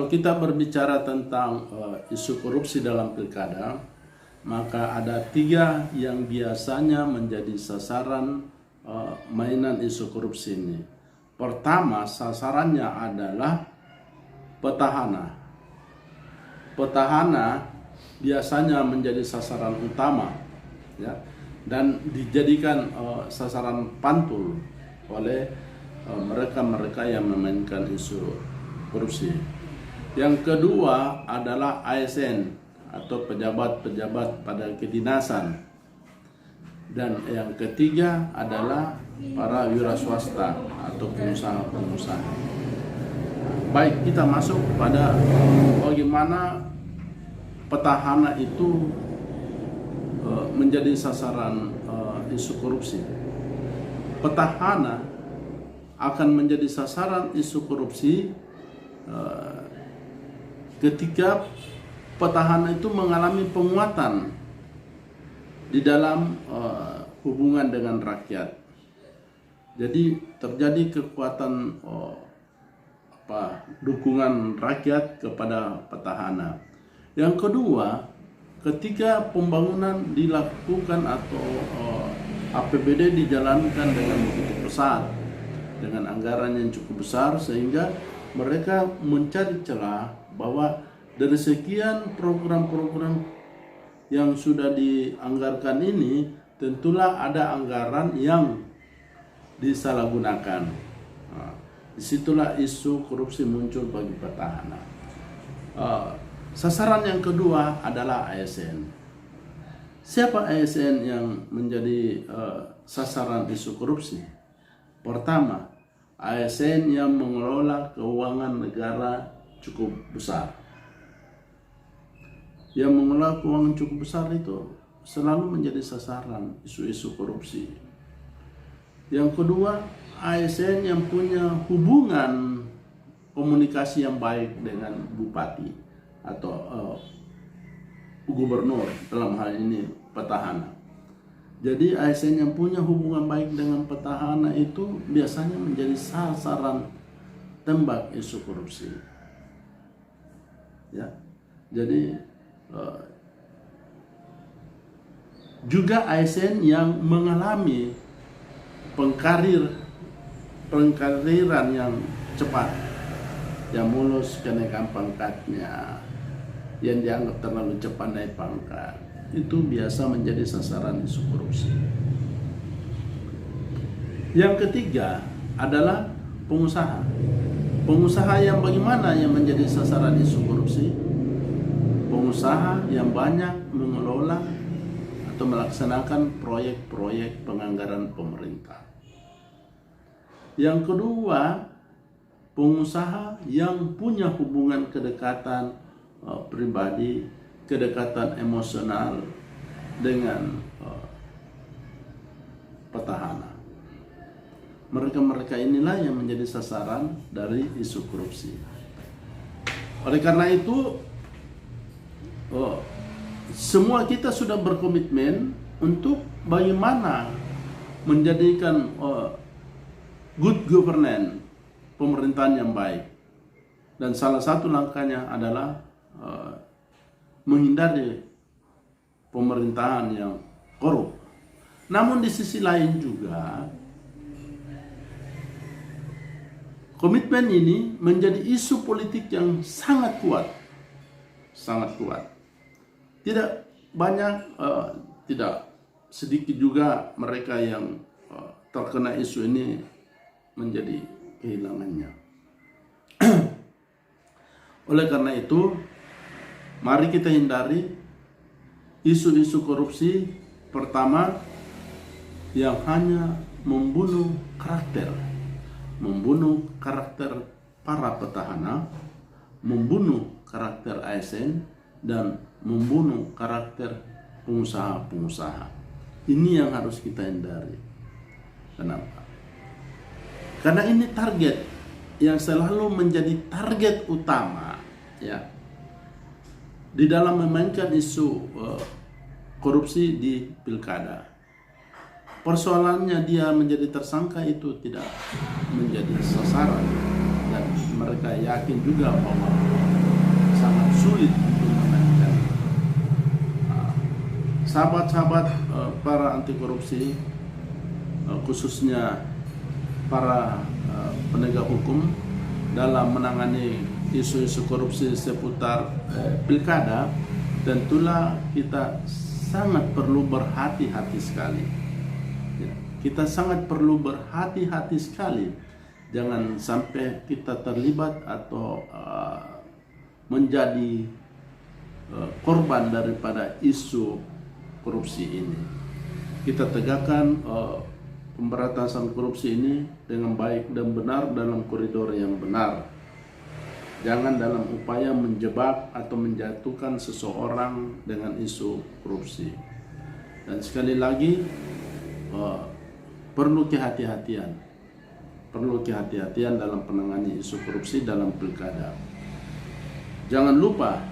Kalau kita berbicara tentang isu korupsi dalam pilkada, maka ada 3 yang biasanya menjadi sasaran mainan isu korupsi ini. Pertama, sasarannya adalah petahana. Petahana biasanya menjadi sasaran utama, ya, dan dijadikan sasaran pantul oleh mereka-mereka yang memainkan isu korupsi. Yang kedua adalah ASN atau pejabat-pejabat pada kedinasan. Dan yang ketiga adalah para wira swasta atau pengusaha-pengusaha. Baik, kita masuk pada bagaimana petahana itu menjadi sasaran isu korupsi. Petahana akan menjadi sasaran isu korupsi ketika petahana itu mengalami penguatan di dalam hubungan dengan rakyat. Jadi terjadi kekuatan dukungan rakyat kepada petahana. Yang kedua, ketika pembangunan dilakukan atau APBD dijalankan dengan begitu pesat, dengan anggaran yang cukup besar, sehingga mereka mencari celah bahwa dari sekian program-program yang sudah dianggarkan ini, tentulah ada anggaran yang disalahgunakan. Nah, disitulah isu korupsi muncul bagi petahana. Sasaran yang kedua adalah ASN. Siapa ASN yang menjadi sasaran isu korupsi? Pertama, ASN yang mengelola keuangan negara cukup besar. Yang mengelola keuangan cukup besar itu selalu menjadi sasaran isu-isu korupsi. Yang kedua, ASN yang punya hubungan komunikasi yang baik dengan bupati atau gubernur, dalam hal ini petahana. Jadi ASN yang punya hubungan baik dengan petahana itu biasanya menjadi sasaran tembak isu korupsi. Ya, jadi juga ASN yang mengalami pengkariran yang cepat, yang mulus kenaikan pangkatnya, yang dianggap terlalu cepat naik pangkat, itu biasa menjadi sasaran isu korupsi. Yang ketiga adalah pengusaha. Pengusaha yang bagaimana yang menjadi sasaran isu korupsi? Pengusaha yang banyak mengelola atau melaksanakan proyek-proyek penganggaran pemerintah. Yang kedua, pengusaha yang punya hubungan kedekatan pribadi, kedekatan emosional dengan petahana. Mereka-mereka inilah yang menjadi sasaran dari isu korupsi. Oleh karena itu, semua kita sudah berkomitmen untuk bagaimana menjadikan good governance, pemerintahan yang baik. Dan salah satu langkahnya adalah menghindari pemerintahan yang korup. Namun di sisi lain juga, komitmen ini menjadi isu politik yang sangat kuat. Sangat kuat. Tidak banyak, tidak sedikit juga mereka yang terkena isu ini menjadi kehilangannya. Oleh karena itu, mari kita hindari isu-isu korupsi pertama yang hanya membunuh karakter para petahana, membunuh karakter ASN, dan membunuh karakter pengusaha-pengusaha. Ini yang harus kita hindari. Kenapa? Karena ini target yang selalu menjadi target utama, ya, di dalam memainkan isu korupsi di pilkada. Persoalannya dia menjadi tersangka itu tidak menjadi sasaran, dan mereka yakin juga bahwa sangat sulit untuk menangani. Sahabat-sahabat para anti korupsi, khususnya para penegak hukum dalam menangani isu-isu korupsi seputar pilkada, tentulah kita sangat perlu berhati-hati sekali. Kita sangat perlu berhati-hati sekali, jangan sampai kita terlibat atau menjadi korban daripada isu korupsi ini. Kita tegakkan pemberantasan korupsi ini dengan baik dan benar dalam koridor yang benar. Jangan dalam upaya menjebak atau menjatuhkan seseorang dengan isu korupsi. Dan sekali lagi, perlu kehati-hatian. Perlu kehati-hatian dalam penanganan isu korupsi dalam pilkada. Jangan lupa